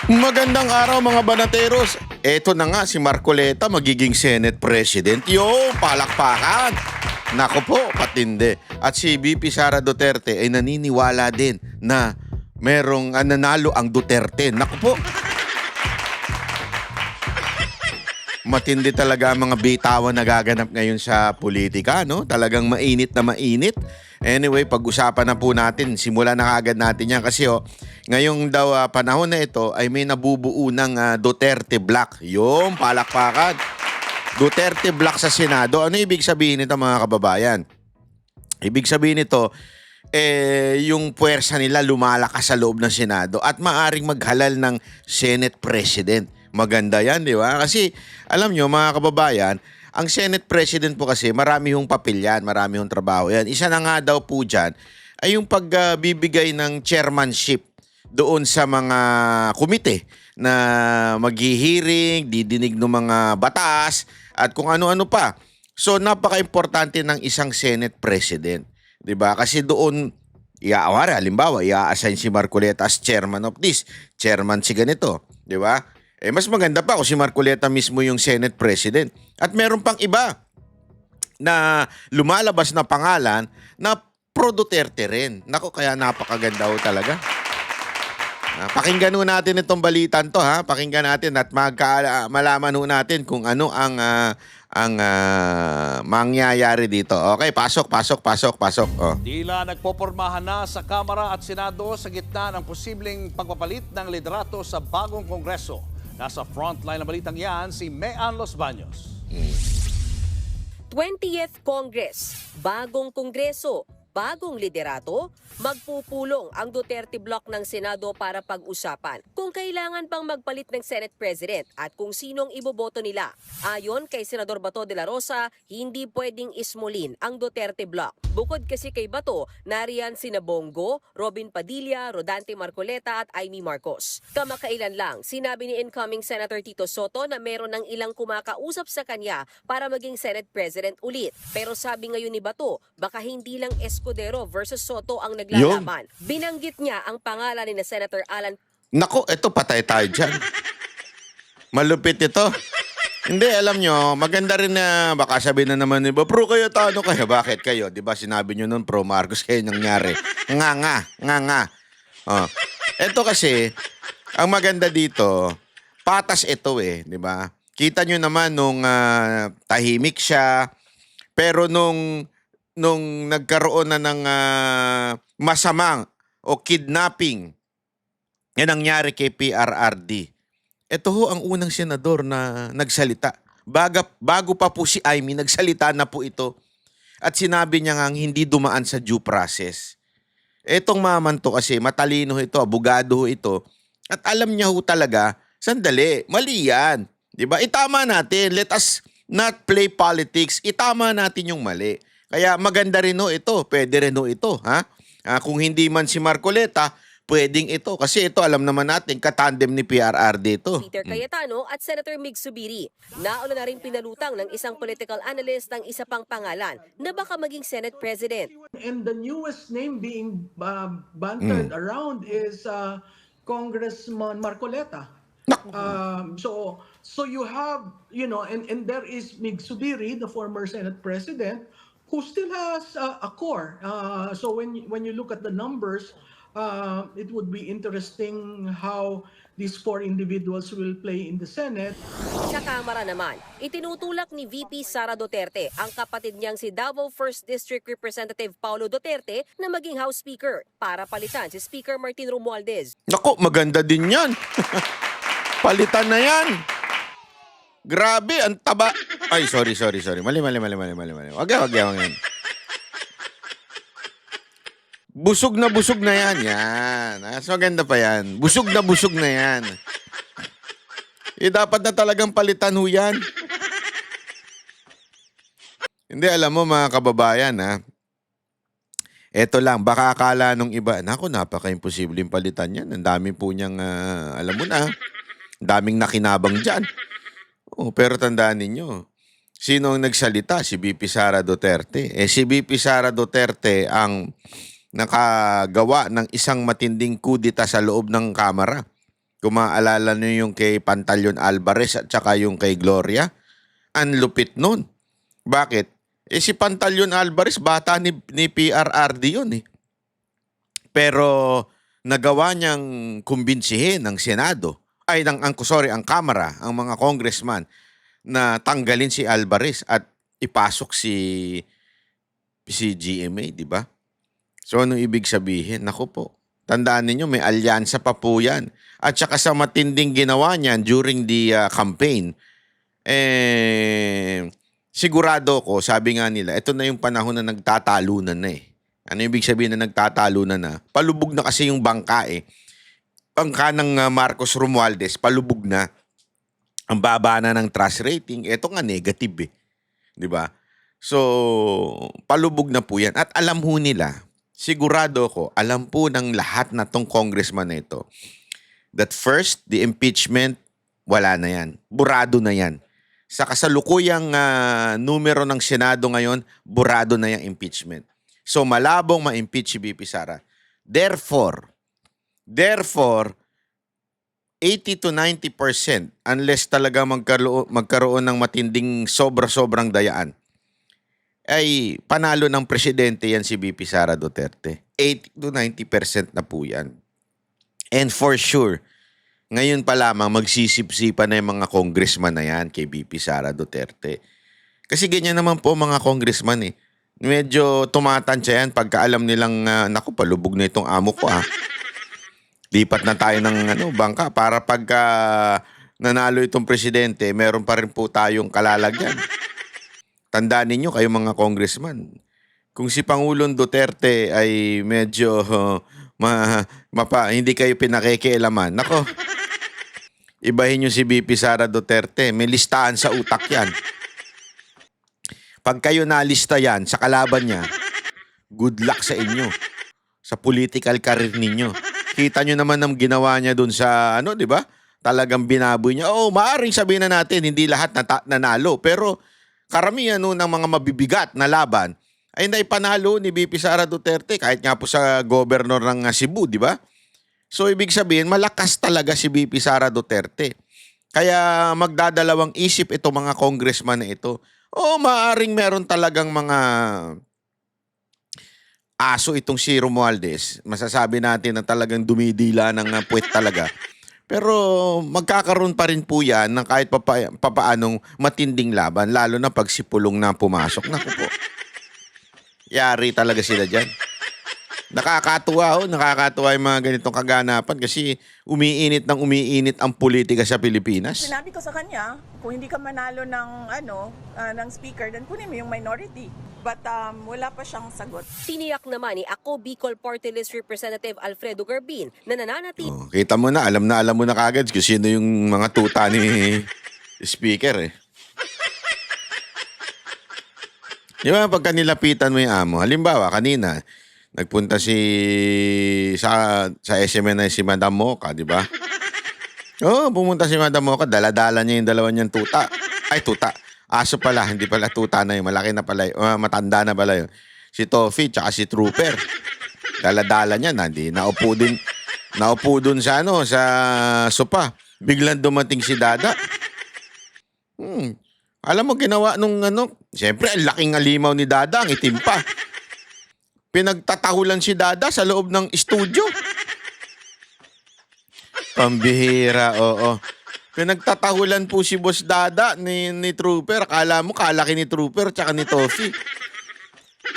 Magandang araw mga banateros. Eto na nga si Marcoleta magiging Senate President. Yo, palakpakan! Nako po, patindi. At si VP Sara Duterte ay naniniwala din na merong nanalo ang Duterte. Nako po. Matindi talaga ang mga bitawan na gaganap ngayon sa politika, no? Talagang mainit na mainit. Anyway, pag-usapan na po natin. Simulan na agad natin yan kasi ngayong daw panahon na ito ay may nabubuo ng Duterte Block. Yung palakpakan. Duterte Block sa Senado. Ano ibig sabihin nito mga kababayan? Ibig sabihin nito, yung puwersa nila lumalakas sa loob ng Senado at maaring maghalal ng Senate President. Maganda yan, di ba? Kasi alam nyo mga kababayan, ang Senate President po kasi marami hong papel yan, marami hong trabaho yan. Isa na nga daw po dyan ay yung pagbibigay ng chairmanship doon sa mga komite na maghihiring, didinig ng mga batas at kung ano-ano pa. So napaka-importante ng isang Senate President, di ba? Kasi doon halimbawa, i-assign si Marcoleta as chairman of this, chairman si ganito, di ba? Mas maganda pa kung si Marcoleta mismo yung Senate President. At meron pang iba na lumalabas na pangalan na pro-Duterte rin. Nako, kaya napakaganda ho talaga. Pakinggan ho natin itong balitan to, ha? Pakinggan natin at malaman ho natin kung ano ang mangyayari dito. Okay, pasok. Oh. Tila nagpopormahan na sa Kamara at Senado sa gitna ng posibleng pagpapalit ng liderato sa bagong Kongreso. Nasa frontline ng balitang yan si Mean Los Baños. 20th Congress, bagong kongreso, bagong liderato, magpupulong ang Duterte Block ng Senado para pag-usapan kung kailangan pang magpalit ng Senate President at kung sinong iboboto nila. Ayon kay Senador Bato de la Rosa, hindi pwedeng ismulin ang Duterte Block. Bukod kasi kay Bato, nariyan sina Bongo, Robin Padilla, Rodante Marcoleta at Amy Marcos. Kamakailan lang, sinabi ni incoming Senator Tito Soto na meron ng ilang kumakausap sa kanya para maging Senate President ulit. Pero sabi ngayon ni Bato, baka hindi lang Escudero versus Soto ang naglalaban. Binanggit niya ang pangalan ni Senator Alan. Nako, eto patay tayo dyan. Malupit ito. Hindi, alam nyo, maganda rin na baka sabihin na naman, diba, pro kayo, tano kayo, bakit kayo? Diba sinabi nyo nun, pro Marcos kayo nangyari. Nga. Oh. Ito kasi, ang maganda dito, patas ito diba? Kita nyo naman nung tahimik siya, pero nung nagkaroon na ng masamang o kidnapping yan nangyari kay PRRD. Ito ho ang unang senador na nagsalita. Bago pa po si Amy, nagsalita na po ito. At sinabi niya nga hindi dumaan sa due process. Etong maman to kasi matalino ito, abogado ito. At alam niya ho talaga, sandali, mali yan. Diba? Itama natin. Let us not play politics. Itama natin yung mali. Kaya maganda rin ho ito. Pwede rin ho ito. Ha? Kung hindi man si Marcoleta, pwedeng ito. Kasi ito, alam naman natin, katandem ni PRRD ito. Peter Cayetano at Senator Mig Zubiri. Nauna na rin pinalutang ng isang political analyst ng isa pang pangalan na baka maging Senate President. And the newest name being bantered around is Congressman Marcoleta. So you have, and there is Mig Zubiri, the former Senate President, who still has a core. So when you look at the numbers, it would be interesting how these four individuals will play in the Senate. Sa Kamara naman, itinutulak ni VP Sara Duterte ang kapatid niyang si Davao 1st District Representative Paulo Duterte na maging House Speaker para palitan si Speaker Martin Romualdez. Naku, maganda din yan. Palitan na yan. Grabe, ang taba. Ay, sorry. Mali. Wag yan. Busog na yan. Mas maganda pa yan. Busog na yan. Dapat na talagang palitan ho yan. Hindi, alam mo mga kababayan, eto lang, baka akala nung iba, naku, napaka-imposibleng palitan yan. Ang dami po niyang, alam mo na, daming nakinabang dyan. Pero tandaan ninyo, sino ang nagsalita? Si VP Sara Duterte. Si VP Sara Duterte ang nakagawa ng isang matinding kudita sa loob ng Kamara. Kung maaalala nyo yung kay Pantaleon Alvarez at saka yung kay Gloria, ang lupit nun. Bakit? Si Pantaleon Alvarez, bata ni PRRD yun eh. Pero nagawa niyang kumbinsihin ng Senado, ang Kamara, ang mga congressman, na tanggalin si Alvarez at ipasok si GMA, di ba? So ano ibig sabihin? Naku po, tandaan ninyo, may alyansa pa po yan. At saka sa matinding ginawa niyan during the campaign, sigurado ko, sabi nga nila, ito na yung panahon na nagtatalunan na eh. Ano ibig sabihin na nagtatalunan na? Palubog na kasi yung bangka eh. Bangka ng Marcos Romualdez, palubog na. Ang baba na ng trust rating, ito nga negative eh. Di ba? So, palubog na po yan. At alam ho nila, sigurado ko, alam po ng lahat na tong congressman na ito, that first, the impeachment, wala na yan. Burado na yan. Sa kasalukuyang numero ng Senado ngayon, burado na yung impeachment. So, malabong ma-impeach si BP Sara. Therefore, 80 to 90%, unless talaga magkaroon ng matinding sobrang dayaan, ay panalo ng presidente yan si BP Sara Duterte. 80 to 90% na po yan. And for sure, ngayon pa lamang magsisipsipan na yung mga congressman na yan kay BP Sara Duterte. Kasi ganyan naman po mga congressman eh. Medyo tumatansya yan pagka alam nilang, naku, palubog na itong amo ko ah. Lipat na tayo ng bangka para pagka nanalo itong presidente, meron pa rin po tayong kalalagyan. Tandaan ninyo kayo mga congressman, kung si Pangulong Duterte ay medyo hindi kayo pinakikialaman, nako, ibahin nyo si BP Sara Duterte, may listahan sa utak yan. Pag kayo nalista yan sa kalaban niya, good luck sa inyo, sa political career ninyo. Kita nyo naman ng ginawa niya dun sa, di ba? Talagang binaboy niya. Maaaring sabihin na natin, hindi lahat nanalo. Pero karamihan ng mga mabibigat na laban ay naipanalo ni BP Sara Duterte kahit nga po sa governor ng Cebu, di ba? So, ibig sabihin, malakas talaga si BP Sara Duterte. Kaya magdadalawang isip itong mga congressman na ito. Maaaring meron talagang mga aso itong si Romualdez. Masasabi natin na talagang dumidila ng puwet talaga. Pero magkakaroon pa rin po yan ng kahit papaanong matinding laban, lalo na pag si Pulong na pumasok. Naku po. Yari talaga sila dyan. Nakakatuwa yung mga ganitong kaganapan kasi umiinit ang politika sa Pilipinas. Sinabi ko sa kanya, kung hindi ka manalo ng ng speaker, then kunin mo yung minority. But wala pa siyang sagot. Tiniyak naman ni Ako Bicol Party List Representative Alfredo Garbin na nananatili. Kita mo na, alam mo na kagad kung sino yung mga tuta ni speaker eh. Di ba pagka nilapitan mo yung amo, halimbawa kanina, nagpunta sa SMNI si Madam Mocha, di ba? Pumunta si Madam Mocha, dala-dala niya yung dalawa niyang tuta. Ay, tuta. Aso pala, hindi pala tuta na yun. Malaki na pala yun. Matanda na pala yun. Si Toffee, tsaka si Trooper. Dala-dala niya na. Naupo dun sa sopa. Biglang dumating si Dada. Alam mo, ginawa nung siyempre, ang laking alimaw ni Dada, ang itim pa. Pinagtatahulan si Dada sa loob ng studio. Pambihira, oo. Pinagtatahulan po si Boss Dada ni Trooper. Akala mo, kalaki ni Trooper tsaka ni Toffee.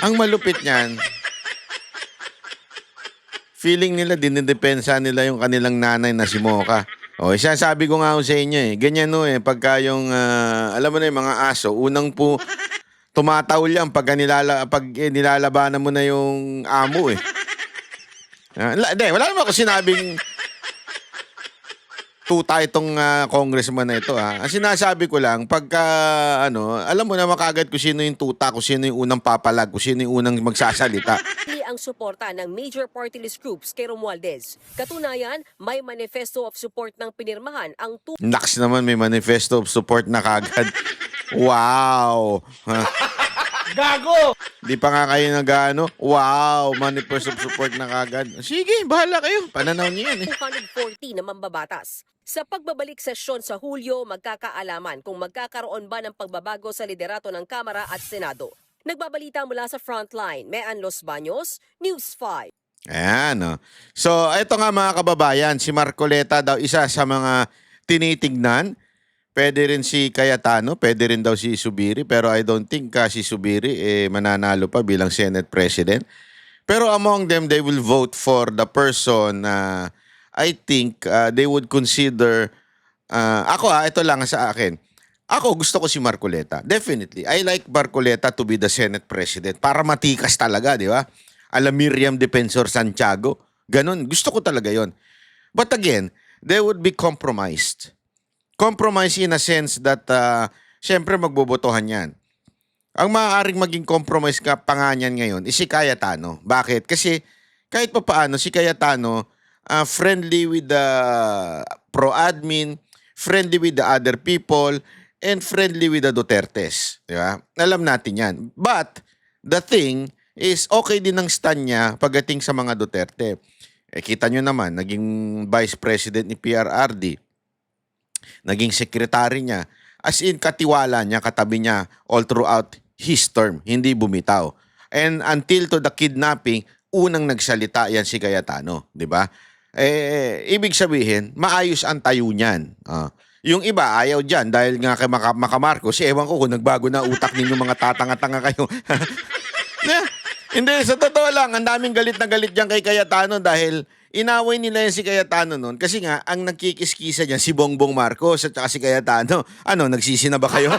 Ang malupit niyan, feeling nila, dinidepensa nila yung kanilang nanay na si Mocha. Sabi ko nga sa inyo ganyan pagka yung, alam mo na yung mga aso, unang po, tumatahol yan pag nilalabanan mo na yung amo eh. Wala naman ako sinabing tuta itong congressman na ito ha. Ang sinasabi ko lang, pagka alam mo na makagad kung sino yung tuta, kung sino yung unang papalag, kung sino yung unang magsasalita. Ang suporta ng major party list groups kay Romualdez. Katunayan, may manifesto of support ng pinirmahan ang Naks naman, may manifesto of support na kagad. Wow! Di pa nga kayo nag-ano, wow, money first of support na kagad. Sige, bahala kayo. Pananaw niyo yan eh. 240 na mambabatas. Sa pagbabalik sesyon sa Hulyo, magkakaalaman kung magkakaroon ba ng pagbabago sa liderato ng Kamara at Senado. Nagbabalita mula sa Frontline, Mean Los Baños, News 5. Ayan, no. So, ito nga mga kababayan, si Marcoleta daw isa sa mga tinitignan. Pwede rin si Cayetano, pwede rin daw si Zubiri, pero I don't think si Zubiri mananalo pa bilang Senate President. Pero among them, they will vote for the person na I think they would consider, ito lang sa akin. Ako, gusto ko si Marcoleta. Definitely. I like Marcoleta to be the Senate President para matikas talaga, di ba? Ala Miriam Defensor Santiago. Ganon. Gusto ko talaga yon. But again, they would be compromised. Compromise in a sense that, syempre magbobotohan yan. Ang maaaring maging compromise pa nga niyan ngayon is si Cayetano. Bakit? Kasi kahit pa paano, si Cayetano, friendly with the pro-admin, friendly with the other people, and friendly with the Dutertes. Di ba? Alam natin yan. But, the thing is, okay din ang stand niya pagdating sa mga Duterte. Kita nyo naman, naging Vice President ni PRRD. Naging secretary niya. As in, katiwala niya, katabi niya all throughout his term. Hindi bumitaw. And until to the kidnapping, unang nagsalita yan si Cayetano. Di ba? Ibig sabihin, maayos ang tayo niyan. Yung iba, ayaw dyan dahil nga kay Marcos. Ewan ko kung nagbago na utak ninyo mga tatanga-tanga kayo. Hindi, sa totoo lang, ang daming galit na galit dyan kay Cayetano dahil inaway nila yan si Cayetano noon kasi nga, ang nagkikiskisa niyan si Bongbong Marcos at saka si Cayetano. Ano, nagsisi na ba kayo?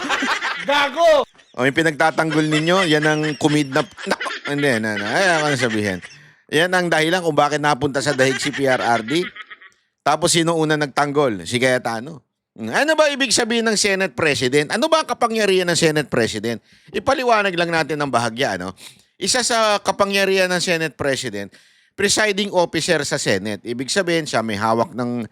Gago! O yung pinagtatanggol ninyo, yan ang kumidnap. Hindi, ay, ako na sabihin. Yan ang dahilan kung bakit napunta sa dahig si PRRD. Tapos sino una nagtanggol? Si Cayetano. Ano ba ibig sabihin ng Senate President? Ano ba ang kapangyarihan ng Senate President? Ipaliwanag lang natin ng bahagya, no? Isa sa kapangyarihan ng Senate President, presiding officer sa Senate. Ibig sabihin, siya may hawak ng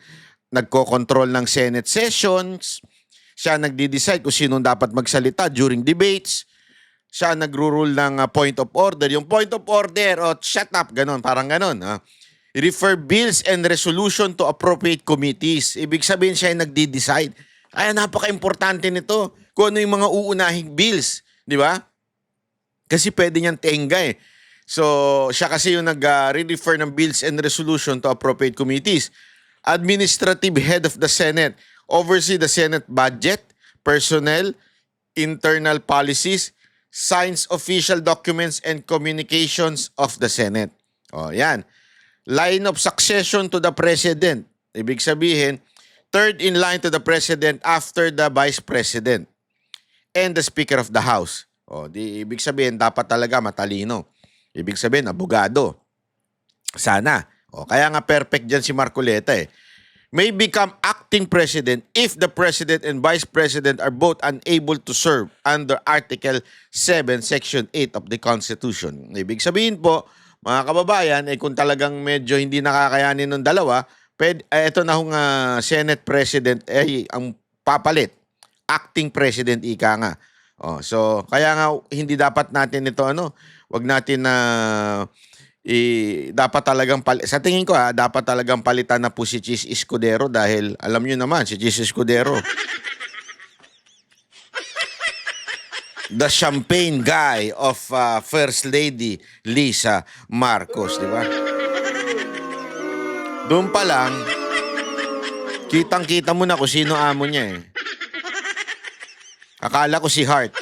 nagko-control ng Senate sessions. Siya nagdi-decide kung sino dapat magsalita during debates. Siya nagro-rule ng point of order. Yung point of order, shut up, ganon, parang ganon. Refer bills and resolution to appropriate committees. Ibig sabihin, siya yung nagdi-decide. Ay, napaka-importante nito kung ano yung mga uunahing bills. Di ba? Kasi pwede niyang tenga eh. So, siya kasi yung nag-refer ng bills and resolution to appropriate committees. Administrative head of the Senate. Oversee the Senate budget, personnel, internal policies, signs official documents and communications of the Senate. O, yan. Line of succession to the President. Ibig sabihin, third in line to the President after the Vice President and the Speaker of the House. O, ibig sabihin, dapat talaga matalino. Ibig sabihin, abogado. Sana. O, kaya nga perfect dyan si Marcoleta eh. May become acting president if the president and vice president are both unable to serve under Article 7, Section 8 of the Constitution. Ibig sabihin po, mga kababayan, kung talagang medyo hindi nakakayanin ng dalawa, ito na hong Senate President ang papalit. Acting President, ika nga. So, kaya nga hindi dapat natin ito, wag natin na dapat talagang sa tingin ko dapat talagang palitan na po si Chis Escudero dahil alam niyo naman si Chis Escudero the champagne guy of First Lady Lisa Marcos, di ba? Doon pa lang kitang-kita mo na kung sino amo niya eh. Akala ko si Hart.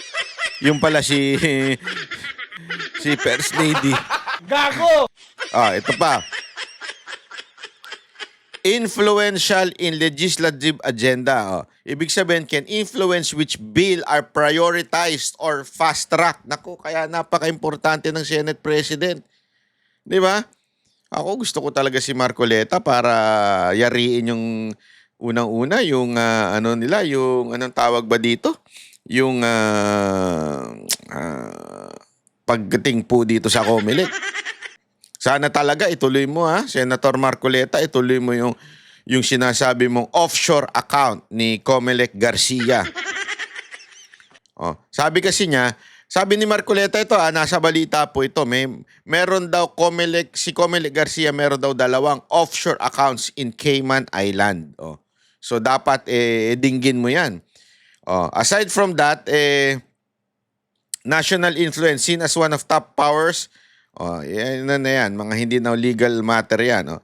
Yung pala si First Lady. Gago! Ito pa. Influential in legislative agenda. Ibig sabihin, can influence which bill are prioritized or fast-track. Naku, kaya napaka-importante ng Senate President. Di ba? Ako gusto ko talaga si Marcoleta para yariin yung unang-una, yung yung anong tawag ba dito? Yung pagdating po dito sa COMELEC. Sana talaga ituloy mo Senator Marcoleta, ituloy mo yung sinasabi mong offshore account ni COMELEC Garcia. Sabi kasi niya, Sabi ni Marcoleta ito, nasa balita po ito, meron daw si Comelec Garcia, meron daw 2 offshore accounts in Cayman Island. Oh. So dapat dinggin mo 'yan. Oh, aside from that, national influence seen as one of top powers. Oh, yan na yan, mga hindi na legal matter yan. Oh.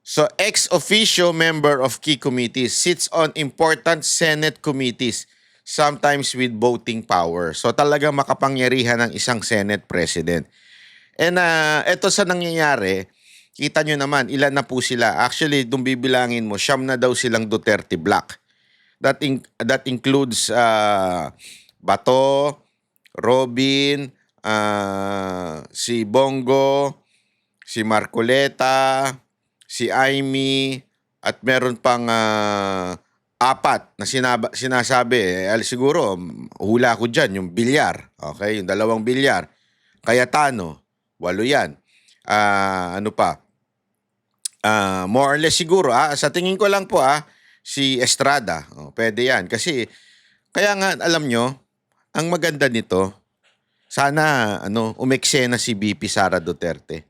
So ex officio member of key committees, sits on important Senate committees, sometimes with voting power. So talagang makapangyarihan ng isang Senate President. And eto sa nangyayari, kita nyo naman, ilan na po sila. Actually, kung bibilangin mo, 9 na daw silang Duterte block. That includes Bato, Robin, si Bongo, si Marcoleta, si Aimee, at meron pang 4 na sinasabi. Siguro, hula ko dyan, yung bilyar. Okay, yung 2 bilyar. Cayetano, 8 yan. Ano pa? More or less siguro, sa tingin ko lang po, si Estrada. Pwede yan. Kasi, kaya nga, alam nyo, ang maganda nito, sana umeksena si BP Sara Duterte.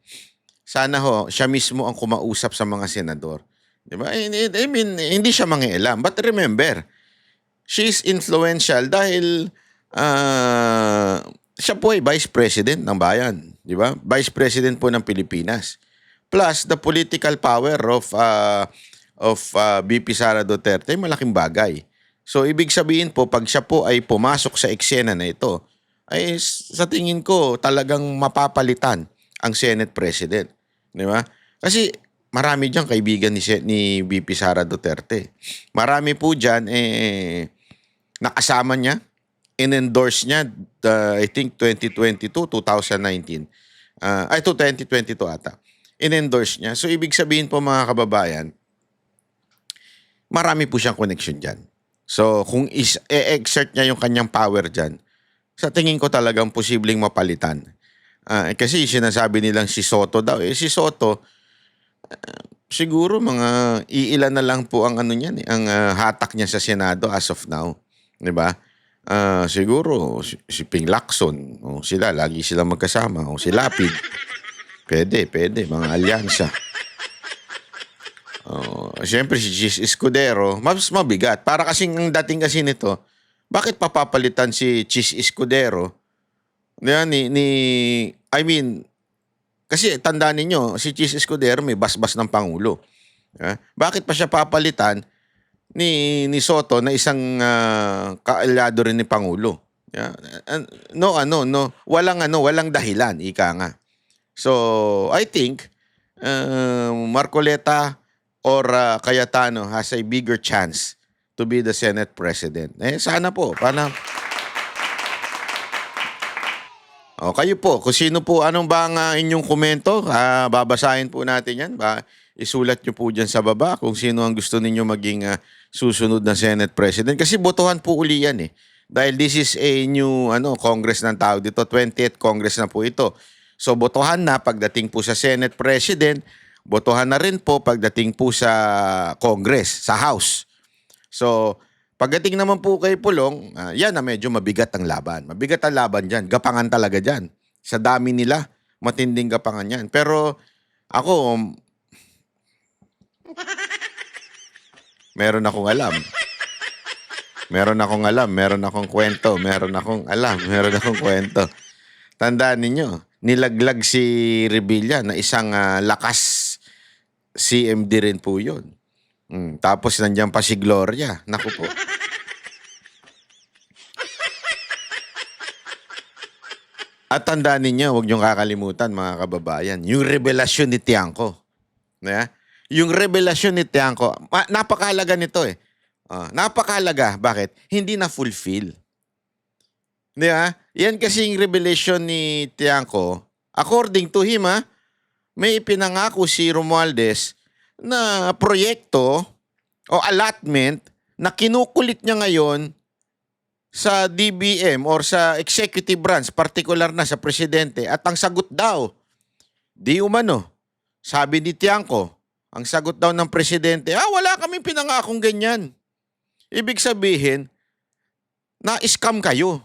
Sana siya mismo ang kumausap sa mga senador. Diba? I mean, hindi siya mangialam. But remember, she's influential dahil siya po ay Vice President ng bayan. Diba? Vice President po ng Pilipinas. Plus, the political power of BP Sara Duterte, malaking bagay. So, ibig sabihin po, pag siya po ay pumasok sa eksena na ito, ay sa tingin ko talagang mapapalitan ang Senate President. Di ba? Kasi marami dyan kaibigan ni BP Sara Duterte. Marami po dyan, nakasama niya, in-endorse niya, I think 2022, 2019. 2022 ata. In-endorse niya. So, ibig sabihin po mga kababayan, marami po siyang connection dyan. So, kung exert niya yung kanyang power dyan, sa tingin ko talagang posibleng mapalitan. Kasi sinasabi nilang si Soto daw. Si Soto, siguro mga iilan na lang po ang niyan, ang hatak niya sa Senado as of now. 'Di ba? Siguro si Ping Lacson, sila lagi silang magkasama, si Lapid. Pwede, mga alyansa. Siyempre si Chis Escudero, mas mabigat. Para kasing ang dating kasi nito, bakit papapalitan si Chis Escudero? I mean, kasi tandaan ninyo, si Chis Escudero may basbas ng Pangulo. Bakit pa siya papalitan ni Soto na isang kaalyado rin ni Pangulo? No, walang dahilan, ika nga. So, I think Marcoleta or Cayetano has a bigger chance to be the Senate President. Sana po. Kayo po, kung sino po, anong ba ang inyong komento? Babasahin po natin yan. Isulat nyo po dyan sa baba kung sino ang gusto ninyo maging susunod na Senate President. Kasi botohan po uli yan Dahil this is a new Congress ng tao dito. 20th Congress na po ito. So botohan na pagdating po sa Senate President. Botohan na rin po pagdating po sa Congress, sa House. So, pagdating naman po kay Pulong, yan na medyo mabigat ang laban. Mabigat ang laban dyan. Gapangan talaga dyan. Sa dami nila, matinding gapangan yan. Pero ako, meron akong alam. Meron akong kwento. Meron akong kwento. Tandaan ninyo, nilaglag si Revilla na isang lakas CMD rin po yun. Tapos nandiyan pa si Gloria. Naku po. At tandaan ninyo, huwag niyong kakalimutan mga kababayan, yung revelasyon ni Tiangco. Yung revelasyon ni Tiangco, napakahalaga nito napakahalaga. Bakit? Hindi na fulfill. Di ba? Yan kasi yung revelation ni Tiangco. According to him, may ipinangako si Romualdez na proyekto o allotment na kinukulit niya ngayon sa DBM or sa executive branch, particular na sa presidente. At ang sagot daw, di umano, sabi ni Tiangco, ang sagot daw ng presidente, wala kaming pinangakong ganyan. Ibig sabihin, na-scam kayo.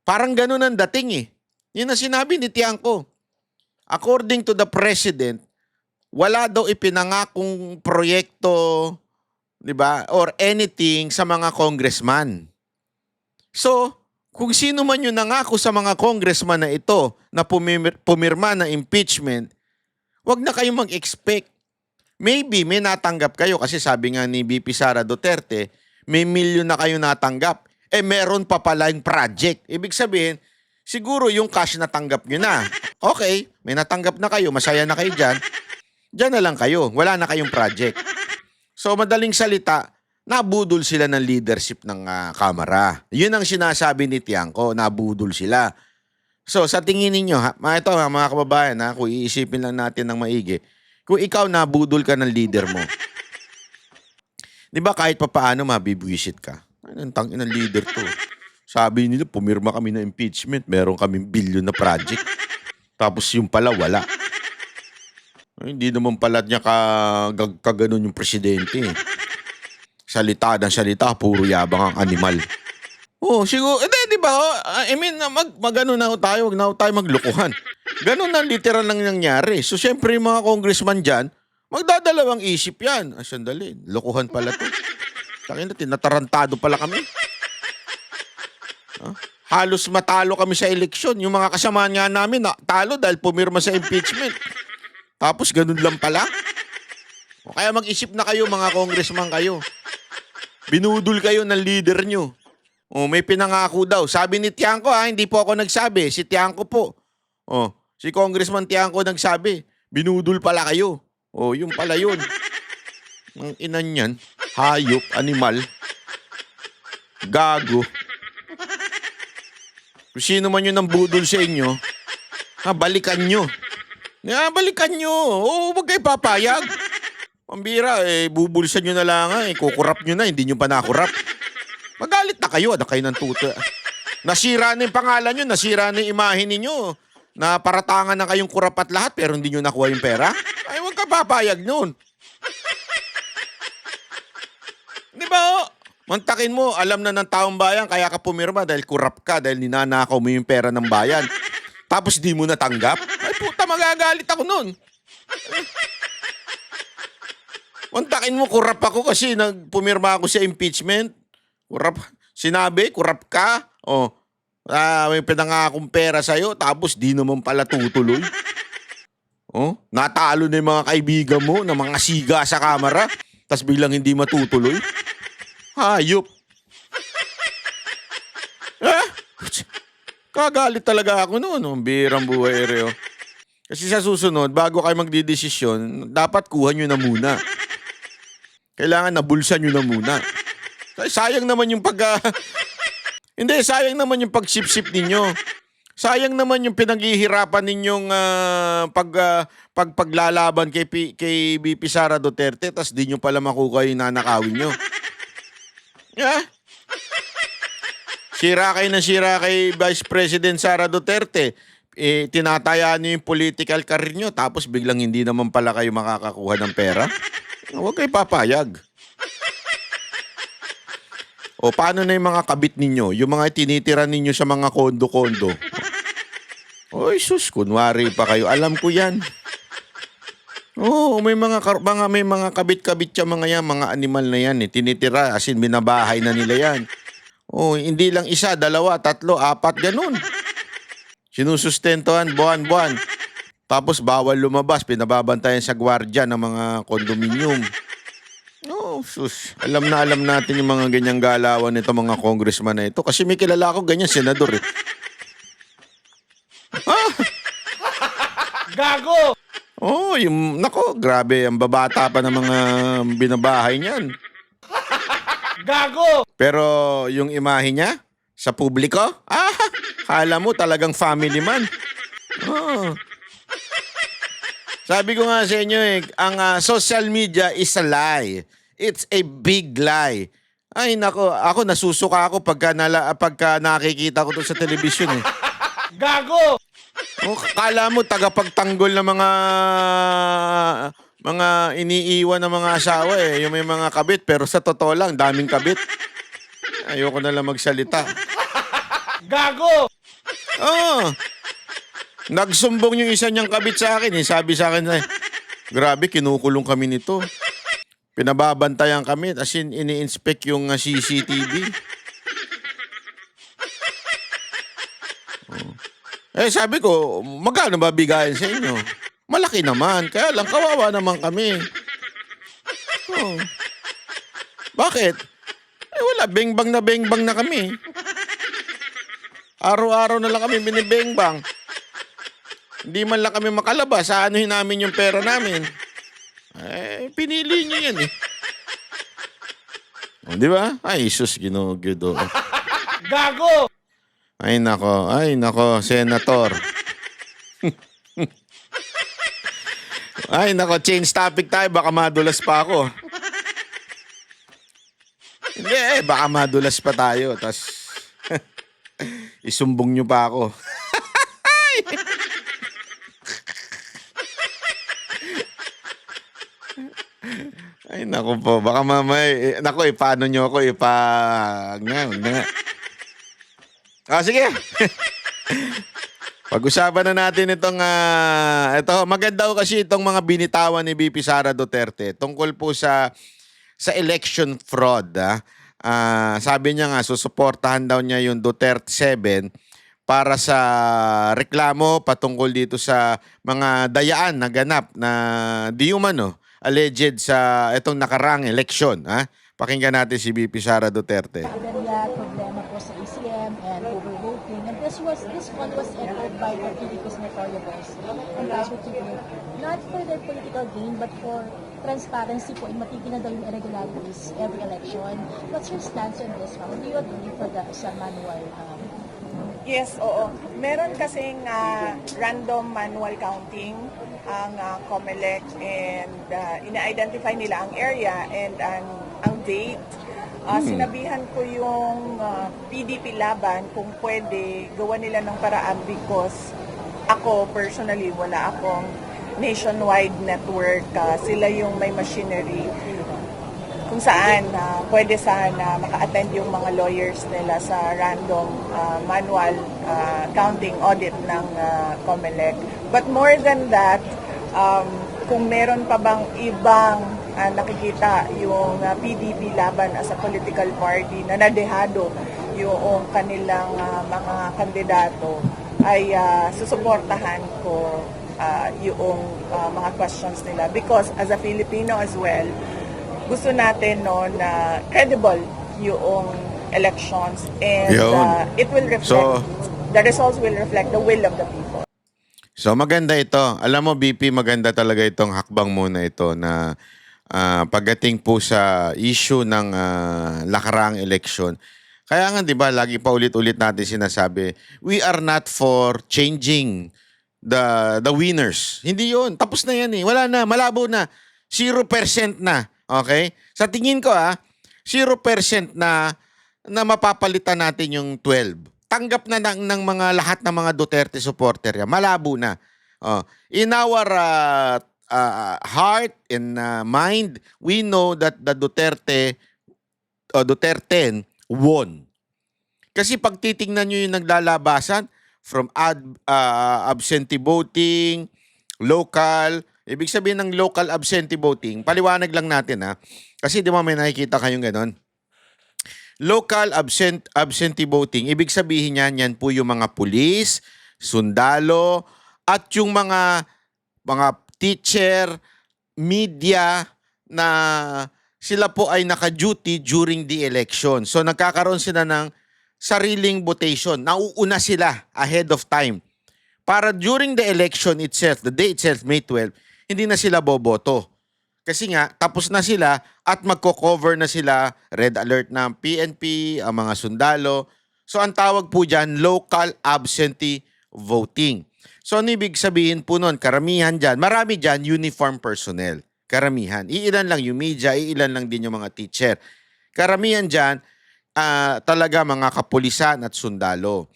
Parang ganun ang dating eh. Yun ang sinabi ni Tiangco. According to the president, wala daw ipinangakong proyekto, di ba, or anything sa mga congressman. So, kung sino man yung nangako sa mga congressman na ito na pumirma ng impeachment, wag na kayong mag-expect. Maybe may natanggap kayo kasi sabi nga ni VP Sara Duterte, may milyon na kayo natanggap. Meron pa pala yung project. Ibig sabihin, siguro yung cash natanggap nyo na. Okay, may natanggap na kayo, masaya na kayo dyan. Dyan na lang kayo, wala na kayong project. So madaling salita, nabudol sila ng leadership ng Kamara. Yun ang sinasabi ni Tiangco, nabudol sila. So sa tingin ninyo, ito mga kababayan, kung iisipin lang natin ng maigi, kung ikaw nabudol ka ng leader mo, di ba kahit papaano mabibwisit ka? Ang tangin ng leader to. Sabi nila, pumirma kami ng impeachment, meron kaming billion na project. Tapos yung pala, wala. Hindi naman pala niya kaganon yung presidente. Salita ng salita, puro yabang ang animal. Oh, siguro, di ba? I mean, magano na tayo, wag na tayo maglukuhan. Ganon na literal lang nangyari. So, syempre yung mga congressman dyan, magdadalawang isip yan. Sandali, lukuhan pala to. Takina, tinatarantado pala kami. Halos matalo kami sa eleksyon. Yung mga kasamaan nga namin, talo dahil pumirma sa impeachment. Tapos ganun lang pala. O kaya mag-isip na kayo, mga congressman kayo. Binudol kayo ng leader nyo. O may pinangako daw. Sabi ni Tiangco, hindi po ako nagsabi. Si Tiangco po. O, si Congressman Tiangco nagsabi. Binudol pala kayo. O, yung pala yun. Ang inan yan. Hayop, animal. Gago. Kung sino man yun ang budol sa inyo, balikan nyo. Balikan nyo. Oo, wag kayo papayag. Pambira, bubulsan nyo na lang, kukurap nyo na, hindi nyo pa nakurap. Magalit na kayo, kayo ng tuta. Nasira na yung pangalan nyo, nasira na yung imahe ninyo. Na paratangan na kayong kurap at lahat, pero hindi nyo nakuha yung pera. Ay, wag ka papayag nun. Di ba? Mantakin mo, alam na ng taong bayan, kaya ka pumirma dahil kurap ka, dahil ninanakaw mo yung pera ng bayan. Tapos di mo natanggap? Ay puta, magagalit ako nun. Mantakin mo, kurap ako kasi nagpumirma ako sa impeachment. Kurap, sinabi, kurap ka. May pinangakong pera sa'yo, tapos di naman pala tutuloy. Natalo na yung mga kaibigan mo na mga siga sa Kamara, tapos biglang hindi matutuloy. Hayop. Kagalit talaga ako noon. Ang birang buhay, Ereo. Kasi sa susunod, bago kayo magdidesisyon, dapat kuha nyo na muna. Kailangan nabulsan nyo na muna. Sayang naman yung Hindi, sayang naman yung pagsip-sip ninyo. Sayang naman yung pinaghihirapan ninyong paglalaban kay VP Sara Duterte, tas di nyo pala makuha yung nanakawin nyo. Sira kay Vice President Sara Duterte. Tinatayaan niyo yung political career nyo, tapos biglang hindi naman pala kayo makakakuha ng pera. Huwag kayo papayag. O paano na yung mga kabit ninyo? Yung mga tinitira ninyo sa mga kondo-kondo. Oy, sus, kunwari pa kayo. Alam ko yan. Oo, may mga kabit-kabit siya mga yan, mga animal na yan. Tinitira, as in, binabahay na nila yan. Oh, hindi lang isa, dalawa, tatlo, apat, ganun. Sinusustentohan buwan-buwan. Tapos bawal lumabas, pinababantayan sa gwardiya ng mga kondominium. Oh, sus. Alam natin yung mga ganyang galawan nito mga congressman na ito. Kasi may kilala ako ganyan, senador eh. Gago! Oh, nako, grabe, ang babata pa ng mga binabahay niyan. Gago! Pero yung imahe niya, sa publiko, kala mo talagang family man. Oh. Sabi ko nga sa inyo ang social media is a lie. It's a big lie. Ay nako, ako nasusuka ako pagka nakikita ko to sa telebisyon eh. Gago! Kala mo tagapagtanggol ng mga iniiwan ng mga asawa eh. Yung may mga kabit, pero sa totoo lang, daming kabit. Ayoko na lang magsalita. Oh. Nagsumbong yung isa niyang kabit sa akin. Sabi sa akin, grabe, kinukulong kami nito. Pinababantayan kami, as in, ini-inspect yung CCTV. Sabi ko, magkano ba bigayan sa inyo? Malaki naman, kaya lang kawawa naman kami. Oh. Bakit? Wala, bengbang na kami. Araw-araw na lang kami binibengbang. Hindi man lang kami makalabas, anuhin namin yung pera namin. Pinili niyo yan eh. O, di ba? Ay, sus, ginugido. Gago! Ay, nako, Senator. Ay, nako, change topic tayo, baka madulas pa ako. Hindi, baka madulas pa tayo, tas isumbong nyo pa ako. Ay, naku po. Baka mamay. Naku, paano nyo ako nga. Sige. Pag-usapan na natin itong, ito, maganda kasi itong mga binitawan ni VP Sara Duterte tungkol po sa election fraud. Sabi niya nga, susuportahan daw niya yung Duterte 7 para sa reklamo patungkol dito sa mga dayaan na ganap na di umano alleged sa itong nakarang eleksyon. Pakinggan natin si VP Sara Duterte. Ibaria, problema po sa ACM and overvoting. And this one was echoed by the Philippines notorious and grassroots group. Not for their political gain, but for transparency po in matigil na daw yung irregularities every election. What's your stance on this? Do you agree for the sa manual? Yes, oo. Meron kasing random manual counting ang COMELEC and ina-identify nila ang area and ang date. Sinabihan ko yung PDP laban kung pwede gawa nila ng paraan because ako personally wala akong nationwide network. Sila yung may machinery kung saan pwede sana maka-attend yung mga lawyers nila sa random manual counting audit ng COMELEC. But more than that, kung meron pa bang ibang nakikita yung PDP laban as a political party na nadehado yung kanilang mga kandidato, ay susuportahan ko yung mga questions nila. Because as a Filipino as well, gusto natin no na credible yung elections and it will reflect, the results will reflect the will of the people. So maganda ito. Alam mo BP, maganda talaga itong hakbang muna ito na pagdating po sa issue ng nakaraang election. Kaya nga 'di ba, lagi pa ulit-ulit natin sinasabi, we are not for changing the winners. Hindi 'yon. Tapos na 'yan eh. Wala na, malabo na. 0% na. Okay? Sa tingin ko 0% na mapapalitan natin yung 12. Tanggap na ng mga lahat ng mga Duterte supporter yan. Malabo na. In our heart and mind, we know that the Duterte won. Kasi pag titingnan nyo yung naglalabasan from absentee voting, local. Ibig sabihin ng local absentee voting, paliwanag lang natin kasi di ba may nakikita kayong ganon. Local absentee voting, ibig sabihin yan po yung mga pulis, sundalo, at yung mga teacher, media na sila po ay naka-duty during the election. So nagkakaroon sila ng sariling votation. Nauuna sila ahead of time. Para during the election itself, the day itself, May 12, hindi na sila boboto. Kasi nga, tapos na sila at magko-cover na sila, red alert ng PNP, ang mga sundalo. So ang tawag po dyan, local absentee voting. So ano ibig sabihin po nun? Karamihan dyan, marami dyan, uniform personnel. Karamihan. Iilan lang yung media, iilan lang din yung mga teacher. Karamihan dyan, talaga mga kapulisan at sundalo.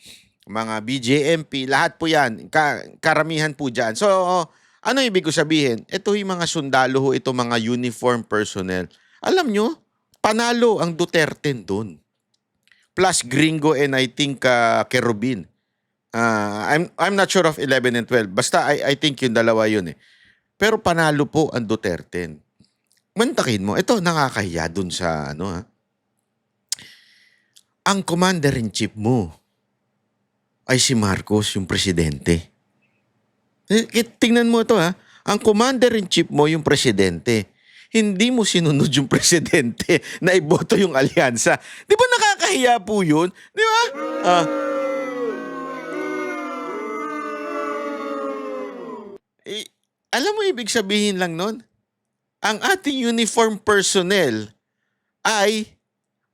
Mga BJMP, lahat po yan. Karamihan po dyan. So, ano ibig ko sabihin? Ito yung mga sundalo, ito mga uniform personnel. Alam nyo, panalo ang Duterte doon. plus Gringo and I think Kerubin. I'm not sure of 11 and 12. Basta I think yung dalawa yun eh. Pero panalo po ang Duterte. Mantakin mo, ito nakakahiya dun sa ano ha. Ang commander-in-chief mo ay si Marcos, yung presidente. Tingnan mo ito ha. Ang commander-in-chief mo yung presidente. Hindi mo sinunod yung presidente na iboto yung alyansa. Di ba nakakahiya po yun? Di ba? Alam mo ibig sabihin lang nun? Ang ating uniform personnel ay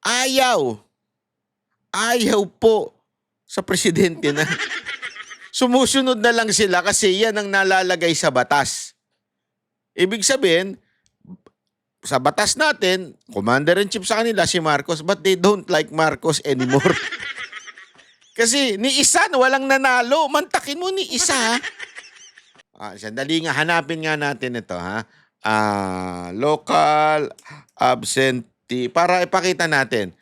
ayaw po sa presidente na. Sumusunod na lang sila kasi yan ang nalalagay sa batas. Ibig sabihin, sa batas natin, commander-in-chief sa kanila si Marcos, but they don't like Marcos anymore. Kasi ni isa, walang nanalo. Mantakin mo ni isa. Sandali nga, hanapin nga natin ito. Local absentee. Para ipakita natin.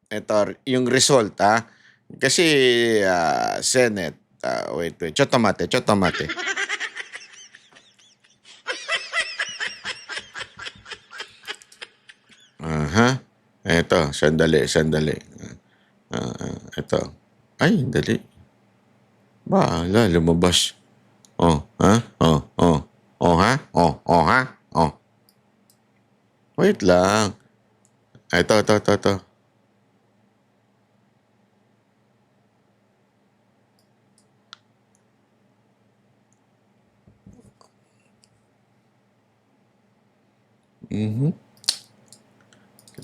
Ito, yung result. Kasi Senate. Wait. Chotomate. Ito, sandali. Ito. Ay, dali. Bahala, lumabas. Wait lang. Ito.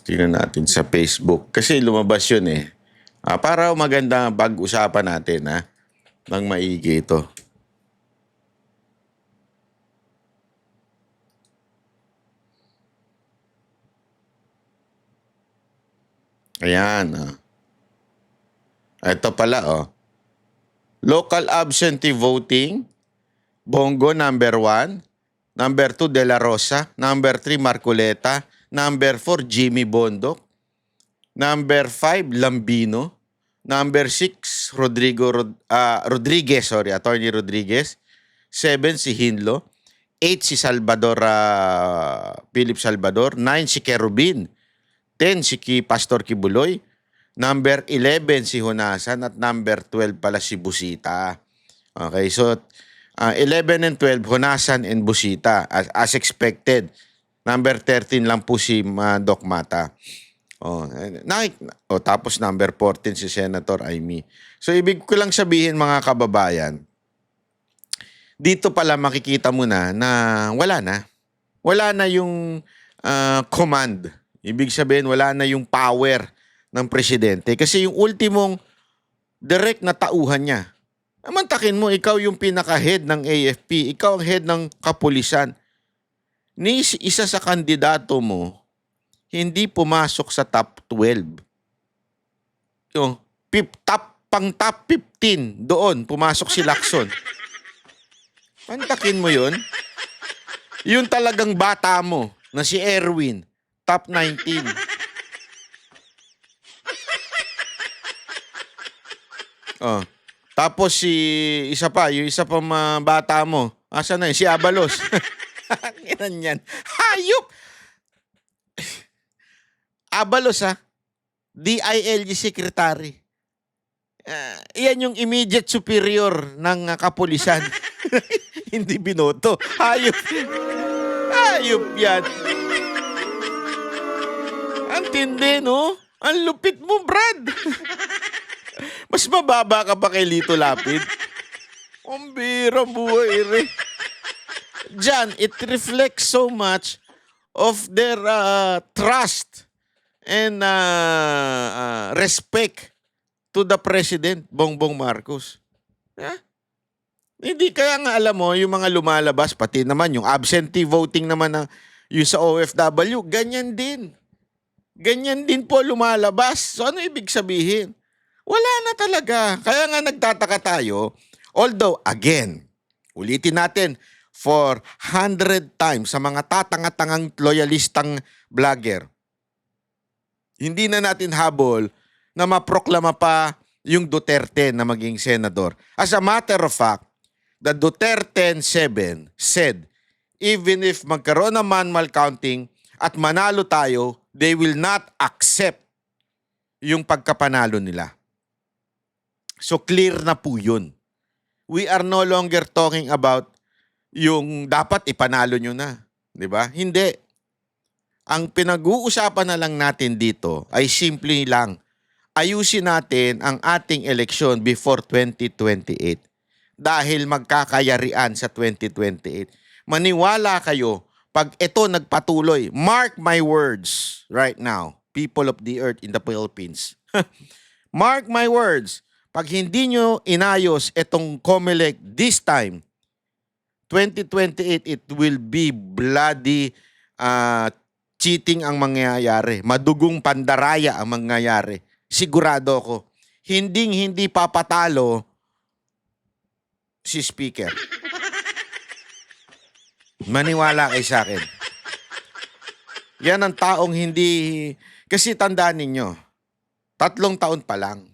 Tingnan natin sa Facebook. Kasi lumabas yun eh. Para maganda pag-usapan natin ng maigi ito. Ayan. Ito pala Local absentee voting. Bongo number 1. Number 2, De La Rosa. Number 3, Marcoleta. Number 4, Jimmy Bondoc. Number 5, Lambino. Number 6, Rodriguez, Attorney Rodriguez. 7, si Hinlo. 8, si Salvador, Philip Salvador. 9, si Kerubin. 10, si Pastor Kibuloy. Number 11, si Honasan. At number 12 pala si Busita. Okay, so 11 and 12, Honasan and Busita, as expected. Number 13 lang po si Doc Mata. Tapos number 14 si Senator Amy. So ibig ko lang sabihin mga kababayan, dito pala makikita mo na wala na. Wala na yung command. Ibig sabihin wala na yung power ng presidente. Kasi yung ultimong direct na tauhan niya, mantakin mo, ikaw yung pinaka-head ng AFP, ikaw ang head ng kapulisan. Ni isa sa kandidato mo, hindi pumasok sa top 12. Yung top 15, doon, pumasok si Lacson. Mantakin mo yun. Yung talagang bata mo, na si Erwin, top 19. Tapos yung isa pa bata mo. Asa na yun? Si Abalos. Yan. Hayop! Abalos DILG secretary. Iyan yung immediate superior ng kapulisan. Hindi binoto. Hayop. Hayop yan. Ang tindi, no? Ang lupit mo, Brad. Mas mababa ka pa kay Lito Lapid. Ang bira buhay, re. Diyan, it reflects so much of their trust and respect to the President, Bongbong Marcos. Hindi kaya nga alam mo, yung mga lumalabas, pati naman yung absentee voting naman yung sa OFW, ganyan din. Ganyan din po lumalabas. So ano ibig sabihin? Wala na talaga. Kaya nga nagtataka tayo. Although, again, ulitin natin for 100 times sa mga tatanga-tangang loyalistang vlogger. Hindi na natin habol na maproklama pa yung Duterte na maging senador. As a matter of fact, the Duterte 7 said, even if magkaroon ng manual counting at manalo tayo, they will not accept yung pagkapanalo nila. So clear na po yun. We are no longer talking about yung dapat ipanalo nyo na. Di ba? Hindi. Ang pinag-uusapan na lang natin dito ay simple lang. Ayusin natin ang ating eleksyon before 2028 dahil magkakayarian sa 2028. Maniwala kayo, pag ito nagpatuloy, mark my words right now, people of the earth in the Philippines. Mark my words, pag hindi nyo inayos itong COMELEC this time, 2028, it will be bloody cheating ang mangyayari. Madugong pandaraya ang mangyayari. Sigurado ako. Hindi papatalo si Speaker. Maniwala kay sa akin. Yan ang taong hindi... Kasi tandaan ninyo, 3 taon pa lang,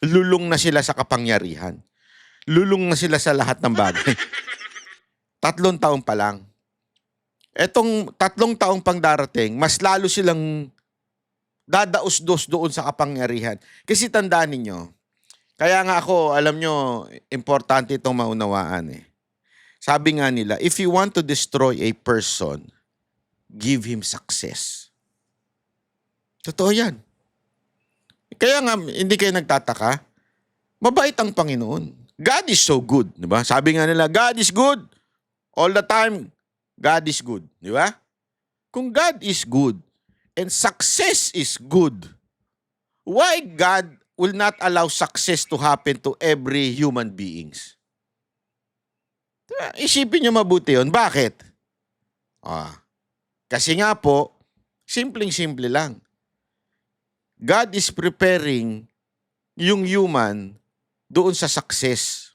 lulong na sila sa kapangyarihan. Lulong na sila sa lahat ng bagay. 3 taon pa lang. Etong 3 taong pang darating, mas lalo silang dadaos-dos doon sa kapangyarihan. Kasi tandaan ninyo, kaya nga ako, alam nyo, importante itong maunawaan eh. Sabi nga nila, if you want to destroy a person, give him success. Totoo yan. Kaya nga, hindi kayo nagtataka, mabait ang Panginoon. God is so good, di ba? Sabi nga nila, God is good. All the time, God is good. Di ba? Kung God is good, and success is good, why God will not allow success to happen to every human beings? Diba? Isipin nyo mabuti yun. Bakit? Kasi nga po, simpleng-simple lang. God is preparing yung human doon sa success.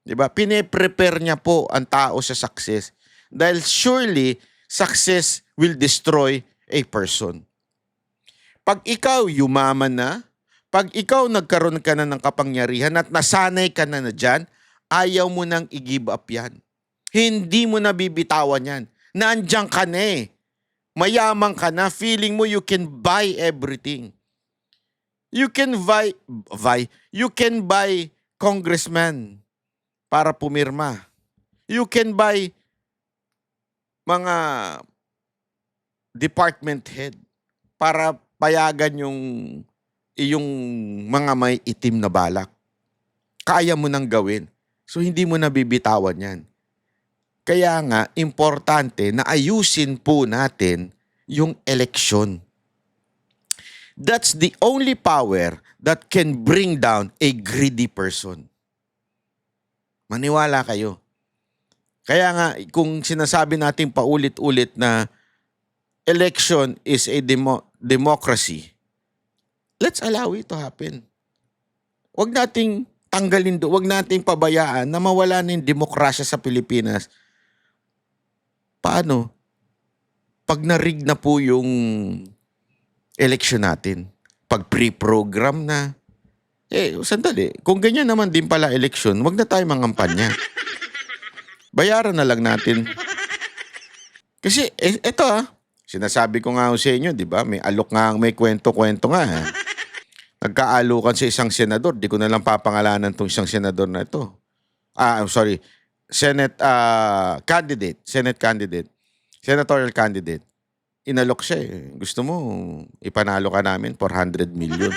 Diba? Pine-prepare niya po ang tao sa success. Dahil surely, success will destroy a person. Pag ikaw yumaman na, pag ikaw nagkaroon ka na ng kapangyarihan at nasanay ka na dyan, ayaw mo nang i-give up yan. Hindi mo na bibitawan yan. Nandiyan ka na eh. Mayaman ka na. Feeling mo you can buy everything. You can buy congressman para pumirma. You can buy mga department head para payagan yung mga may itim na balak. Kaya mo nang gawin. So, hindi mo nabibitawan yan. Kaya nga, importante na ayusin po natin yung eleksyon. That's the only power that can bring down a greedy person. Maniwala kayo. Kaya nga, kung sinasabi natin paulit-ulit na election is a democracy, let's allow it to happen. Huwag nating tanggalin doon, huwag nating pabayaan na mawala na yung demokrasya sa Pilipinas. Paano? Pag narig na po yung election natin, pag pre-program na, sandali, kung ganyan naman din pala election, huwag na tayo mangampanya. Bayaran na lang natin. Kasi, eto sinasabi ko nga sa inyo, di ba? May alok nga, may kwento-kwento nga. Nagkaalukan sa isang senador. Di ko na lang papangalanan tong isang senador na ito. Senate candidate. Senatorial candidate. Inalok siya eh. Gusto mo, ipanalo ka namin 400 million.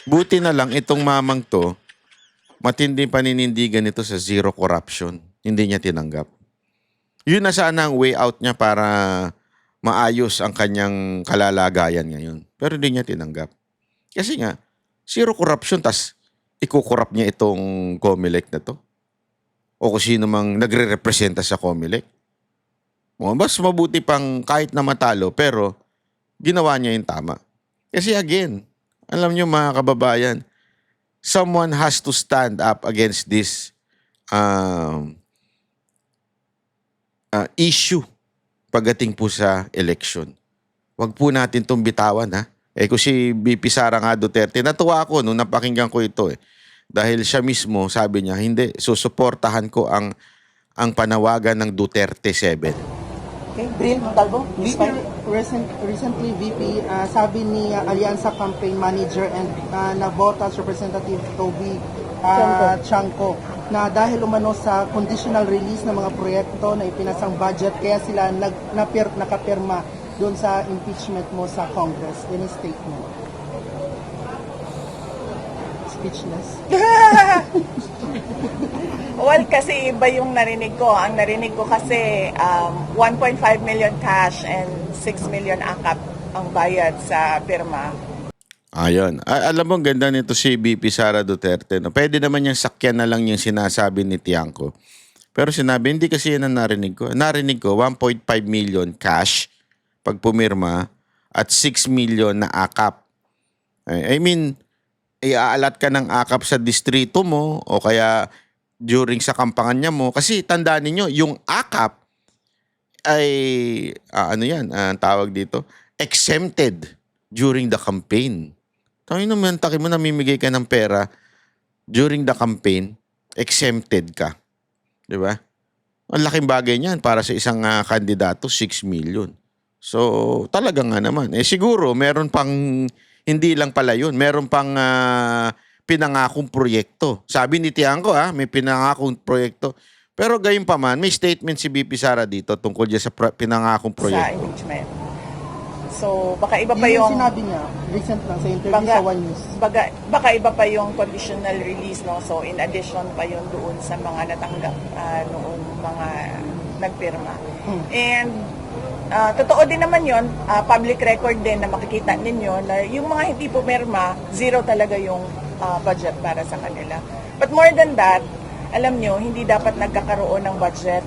Buti na lang itong mamang to, matinding paninindigan nito sa zero corruption. Hindi niya tinanggap. Yun na sana ang way out niya para maayos ang kanyang kalalagayan ngayon. Pero hindi niya tinanggap. Kasi nga, zero corruption, tas ikukorrupt niya itong COMELEC na to. O kung sino mang nagre-representa sa COMELEC. Mas mabuti pang kahit na matalo, pero ginawa niya yung tama. Kasi again, alam niyo mga kababayan, someone has to stand up against this issue pagdating po sa election. Wag po natin itong bitawan, ha? Kung si VP Sara nga Duterte, natuwa ako nung napakinggan ko ito eh. Dahil siya mismo, sabi niya, hindi, susuportahan ko ang panawagan ng Duterte 7. Okay, Bril Montalvo, recently VP, sabi ni Alianza Campaign Manager and Navotas Representative Toby Chanco na dahil umano sa conditional release ng mga proyekto na ipinasang budget kaya sila nakapirma doon sa impeachment mo sa Congress. Any statement? Speechless. Well, kasi iba yung narinig ko. Ang narinig ko kasi 1.5 million cash and 6 million akap ang bayad sa pirma. Ayun. Alam mo, ang ganda nito si VP Sara Duterte. No? Pwede naman yung sakyan na lang yung sinasabi ni Tiangco. Pero sinabi, hindi kasi yan ang narinig ko. Narinig ko, 1.5 million cash pag pumirma at 6 million na akap. I mean, iaalat ka ng akap sa distrito mo o kaya during sa kampanya mo. Kasi tandaan ninyo, yung akap ay, ano yan, tawag dito, exempted during the campaign. Tayo naman, taki mo, namimigay ka ng pera during the campaign, exempted ka. Di ba? Ang laking bagay niyan para sa isang kandidato, 6 million. So, talaga nga naman. Siguro, meron pang, hindi lang pala yun, meron pang pinangakong proyekto. Sabi ni Tiangco, may pinangakong proyekto. Pero gayon pa man, may statement si VP Sara dito tungkol dyan sa pinangakong Sa proyekto. impeachment. So, baka iba pa Yun yung... yung sinabi niya, recent lang sa interview sa One News. Baka iba pa yung conditional release, no? So, in addition pa yun doon sa mga natanggap noong mga nagpirma. And, totoo din naman yun, public record din na makikita ninyo na yung mga hindi pumirma, zero talaga yung budget para sa kanila. But more than that, alam nyo, hindi dapat nagkakaroon ng budget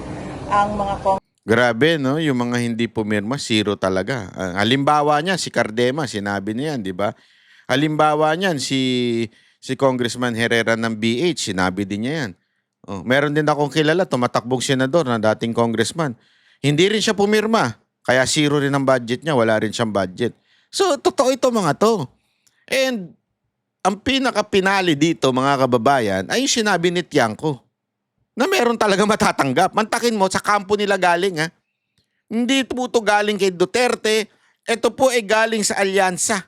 ang mga Grabe, no? Yung mga hindi pumirma, zero talaga. Halimbawa niya, si Cardema, sinabi niya yan, di ba? Halimbawa niyan, si Congressman Herrera ng BH, sinabi din niya yan. Meron din akong kilala, tumatakbong senador na dating congressman. Hindi rin siya pumirma, kaya zero rin ang budget niya, wala rin siyang budget. So, totoo ito mga to. And, ang pinaka-pinali dito, mga kababayan, ay yung sinabi ni Tiangco na meron talaga matatanggap. Mantakin mo, sa kampo nila galing, ha? Hindi po ito galing kay Duterte. Ito po ay galing sa alyansa.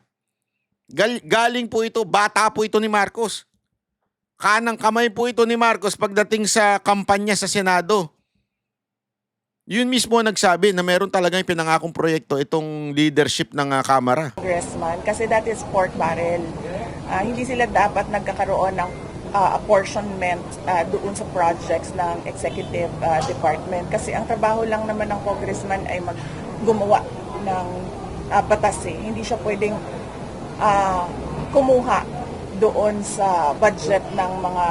Galing po ito, bata po ito ni Marcos. Kanang kamay po ito ni Marcos pagdating sa kampanya sa Senado. Yun mismo nagsabi na meron talagang pinangakong proyekto itong leadership ng Kamara. congressman kasi that is pork barrel. Hindi sila dapat nagkakaroon ng apportionment doon sa projects ng executive department kasi ang trabaho lang naman ng congressman ay gumawa ng batas eh. Hindi siya pwedeng kumuha doon sa budget ng mga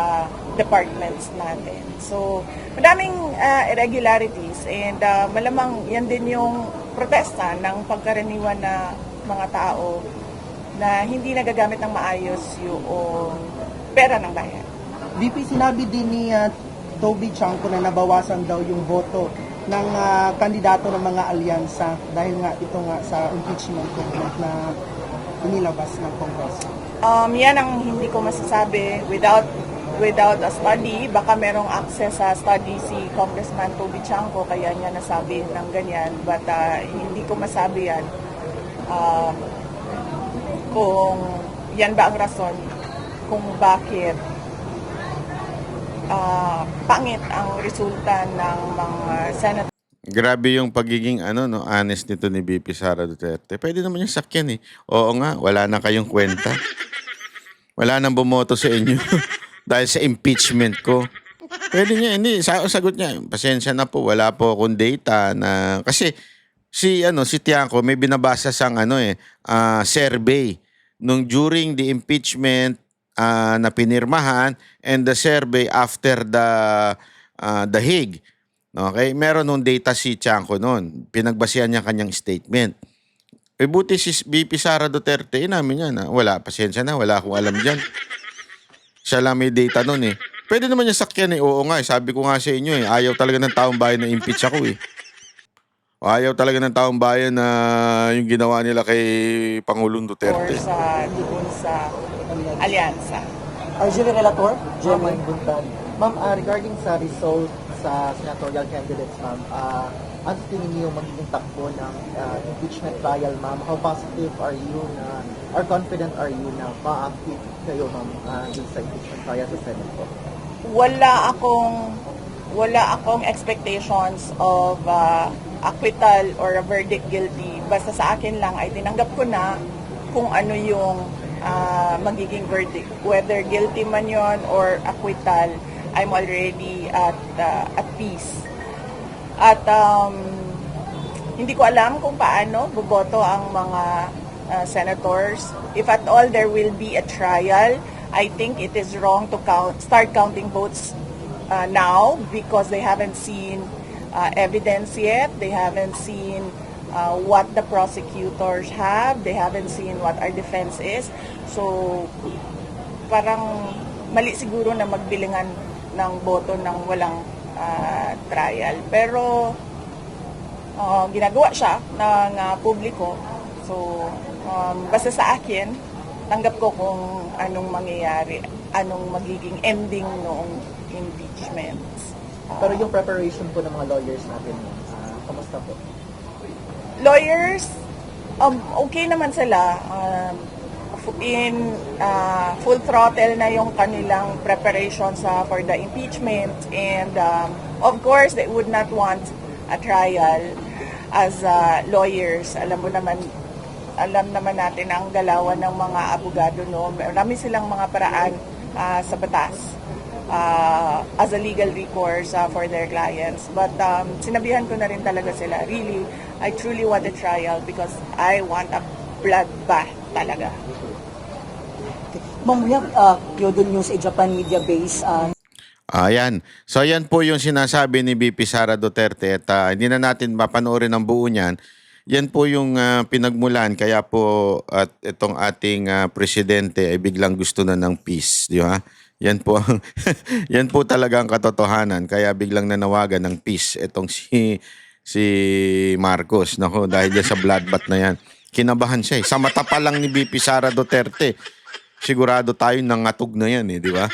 departments natin. So, madaming irregularities and malamang yan din yung protesta ng pagkaraniwan na mga tao na hindi nagagamit ng maayos yung pera ng bayan. VP, sinabi din ni Toby Chanco na nabawasan daw yung boto ng kandidato ng mga alyansa dahil nga ito nga sa impeachment na inilabas ng Kongreso. Yan ang hindi ko masasabi without a study. Baka merong access sa study si Congressman Toby Chanco kaya niya nasabi ng ganyan. But hindi ko masabi yan kung yan ba ang rason kung bakit pangit ang resulta ng mga senator. Grabe yung pagiging honest nito ni VP Sara Duterte. Pwede naman yung sakyan eh. Oo nga, wala na kayong kwenta. Wala nang bumoto sa inyo dahil sa impeachment ko. Pwede niya, hindi. Sagot niya, pasensya na po, wala po akong data na... Kasi si Tiangco may binabasa sang survey nung during the impeachment na pinirmahan and the survey after the Hague. Okay? Meron nung data si Tiangco noon. Pinagbasihan niya kanyang statement. Buti si VP Sara Duterte, namin niya na wala, pasensya na, wala akong alam dyan. Siya lang may data noon eh. Pwede naman niya sakyan eh. Oo nga, sabi ko nga sa inyo eh, ayaw talaga ng taong bayan na impeach ako eh. Ayaw talaga ng taong bayan na yung ginawa nila kay Pangulong or Duterte. doon sa alyansa. Arjun Relator, Jermaine Buntan. Ma'am, regarding sa result sa senatorial candidates, ma'am, ano tingin niyo magiging takbo ng impeachment trial, ma'am? How positive are you na, or confident are you na ma-active kayo, ma'am, dun sa impeachment trial sa Senate po? Wala akong expectations of acquittal or a verdict guilty. Basta sa akin lang ay tinanggap ko na kung ano yung magiging verdict. Whether guilty man yon or acquittal, I'm already at peace. At hindi ko alam kung paano boboto ang mga senators. If at all there will be a trial, I think it is wrong to start counting votes now because they haven't seen evidence yet. They haven't seen what the prosecutors have. They haven't seen what our defense is. So, parang mali siguro na magbilingan ng boto ng walang trial. Pero, ginagawa siya ng publiko. So, basta sa akin, tanggap ko kung anong mangyayari, anong magiging ending noong impeachment. Pero yung preparation po ng mga lawyers natin, kamusta po? Lawyers, okay naman sila. In full throttle na yung kanilang preparations for the impeachment, and of course they would not want a trial as lawyers. Alam naman natin ang galawan ng mga abogado, no? Marami silang mga paraan sa batas as a legal recourse for their clients. But sinabihan ko na rin talaga sila, really, I truly want a trial because I want a bloodbath talaga. Ma'am, we have Kyodo News, a Japan media base. Ayan. So ayan po yung sinasabi ni VP Sara Duterte at hindi na natin mapanoorin ang buo niyan. Yan po yung pinagmulan kaya po at itong ating presidente ay biglang gusto na ng peace, di ba? Yan po yan po talaga ang katotohanan kaya biglang nanawagan ng peace itong si Marcos. Nako, dahil dyan sa bloodbath na yan. Kinabahan siya eh. Sa mata pa lang ni VP Sara Duterte, sigurado tayo nangatog na yan eh, di ba?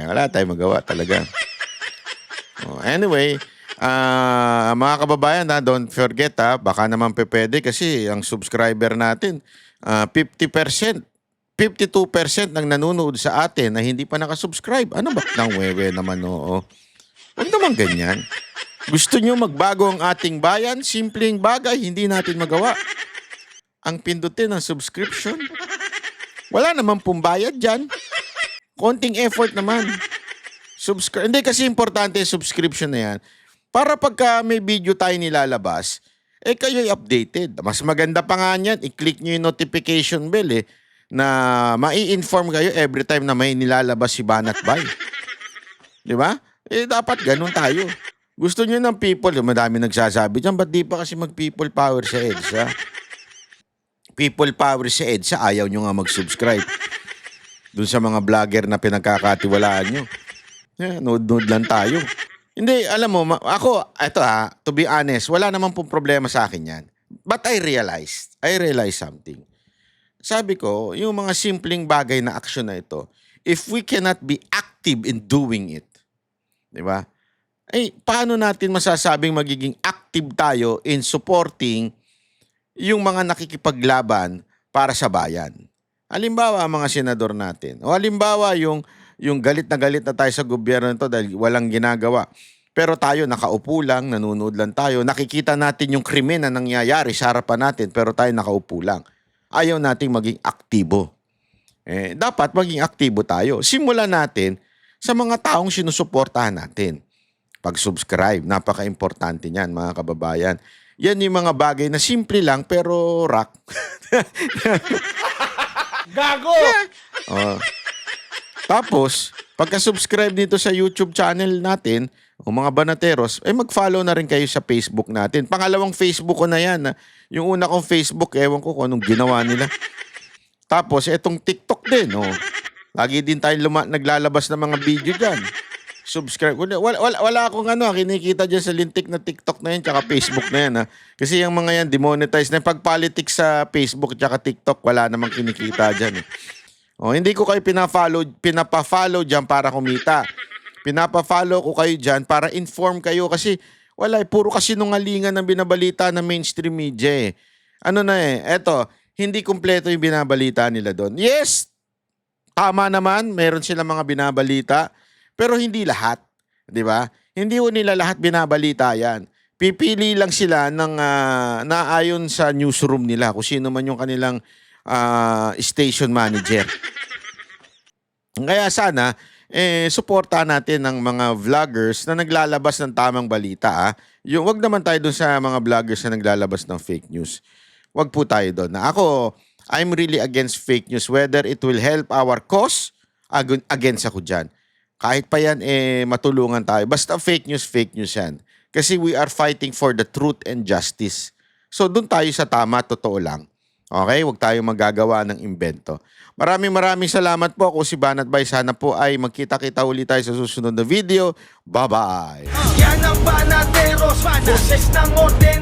Wala tayong magawa talaga. Anyway, mga kababayan, don't forget, baka naman pwede kasi ang subscriber natin, 50%, 52% ng nanonood sa atin na hindi pa nakasubscribe. Ano ba? Nang wewe naman, oo. Huwag naman ganyan. Gusto nyo magbago ang ating bayan? Simpleng bagay, hindi natin magawa. Ang pindutin ng subscription. Wala naman pong bayad dyan. Konting effort naman. Hindi kasi importante yung subscription na yan. Para pagka may video tayo nilalabas, kayo'y updated. Mas maganda pa nga yan, i-click nyo yung notification bell na mai-inform kayo every time na may nilalabas si Banat Bay. Di ba? Dapat ganun tayo. Gusto nyo ng people, madami nagsasabi dyan, ba't di pa kasi mag-people power sa EDSA? People power sa EDSA, ayaw nyo nga mag-subscribe. Doon sa mga vlogger na pinagkakatiwalaan nyo. Nood-nood lang tayo. Hindi, alam mo, ako, to be honest, wala naman pong problema sa akin yan. But I realized something. Sabi ko, yung mga simpleng bagay na aksyon na ito, if we cannot be active in doing it, di ba? Paano natin masasabing magiging active tayo in supporting yung mga nakikipaglaban para sa bayan? Halimbawa, mga senador natin. O halimbawa, yung galit na tayo sa gobyerno nito dahil walang ginagawa. Pero tayo nakaupo lang, nanonood lang tayo. Nakikita natin yung krimen na nangyayari sa harapan natin pero tayo nakaupo lang. Ayaw nating maging aktibo. Dapat maging aktibo tayo. Simulan natin sa mga taong sinusuportahan natin. Pag-subscribe, napaka-importante niyan mga kababayan. Yan yung mga bagay na simple lang pero rock. Gago! Tapos, pagka-subscribe nito sa YouTube channel natin, o mga banateros, mag-follow na rin kayo sa Facebook natin. Pangalawang Facebook ko na yan. Yung una kong Facebook, ewan ko kung anong ginawa nila. Tapos, etong TikTok din. Lagi din tayo naglalabas ng mga video dyan. Subscribe. Wala akong kinikita dyan sa lintik na TikTok na yan tsaka Facebook na yan. Kasi yung mga yan, demonetize na. Pag politics sa Facebook tsaka TikTok, wala namang kinikita dyan. Hindi ko kayo pinapafollow dyan para kumita. Pinapafollow ko kayo dyan para inform kayo kasi puro kasinungalingan ng binabalita ng mainstream media. Eto, hindi kumpleto yung binabalita nila doon. Yes, tama naman, meron silang mga binabalita, pero hindi lahat, 'di ba? Hindi nila lahat binabalita 'yan. Pipili lang sila ng naayon sa newsroom nila kung sino man yung kanilang station manager. Kaya sana suportahan natin ng mga vloggers na naglalabas ng tamang balita. Wag naman tayo dun sa mga vloggers na naglalabas ng fake news. Wag po tayo doon. Ako, I'm really against fake news. Whether it will help our cause, against ako dyan. Kahit pa yan, matulungan tayo. Basta fake news yan. Kasi we are fighting for the truth and justice. So, doon tayo sa tama, totoo lang. Okay? Huwag tayo magagawa ng imbento. Maraming salamat po. Ako si Banat Bay. Sana po ay magkita-kita ulit tayo sa susunod na video. Bye-bye! Yan ang Banateros, boses ng order.